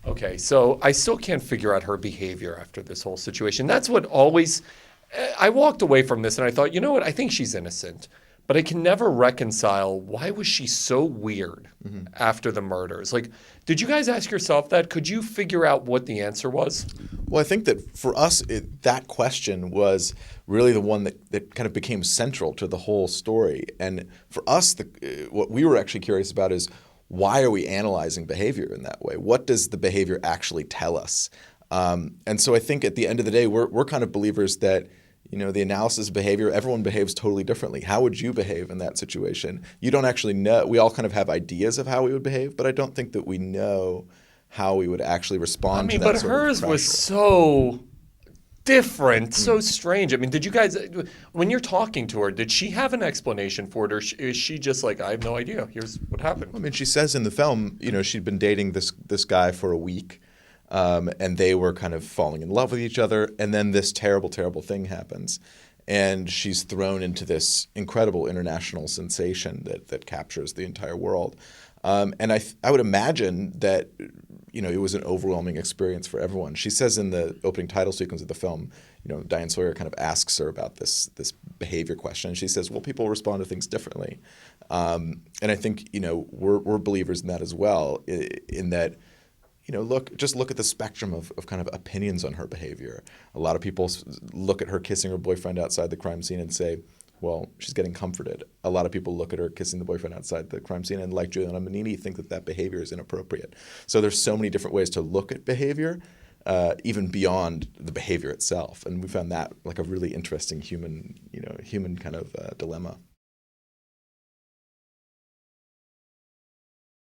Okay, so I still can't figure out her behavior after this whole situation. That's what always, I walked away from this and I thought, you know what, I think she's innocent. But I can never reconcile why was she so weird after the murders? Like, did you guys ask yourself that? Could you figure out what the answer was? Well, I think that for us, that question was really the one that kind of became central to the whole story. And for us, what we were actually curious about is why are we analyzing behavior in that way? What does the behavior actually tell us? And so I think at the end of the day, we're kind of believers that the analysis of behavior, everyone behaves totally differently. How would you behave in that situation? You don't actually know. We all kind of have ideas of how we would behave, but I don't think that we know how we would actually respond to that sort of pressure. But hers was so different, so strange. I mean, did you guys, when you're talking to her, did she have an explanation for it, or is she just like, I have no idea, here's what happened? I mean, she says in the film, she'd been dating this guy for a week. And they were kind of falling in love with each other. And then this terrible, terrible thing happens. And she's thrown into this incredible international sensation that captures the entire world. And I would imagine that, it was an overwhelming experience for everyone. She says in the opening title sequence of the film, Diane Sawyer kind of asks her about this behavior question. And she says, well, people respond to things differently. And I think, we're believers in that as well, in that, just look at the spectrum of kind of opinions on her behavior. A lot of people look at her kissing her boyfriend outside the crime scene and say, well, she's getting comforted. A lot of people look at her kissing the boyfriend outside the crime scene and, like Juliana Manini, think that behavior is inappropriate. So there's so many different ways to look at behavior, even beyond the behavior itself. And we found that like a really interesting human kind of dilemma.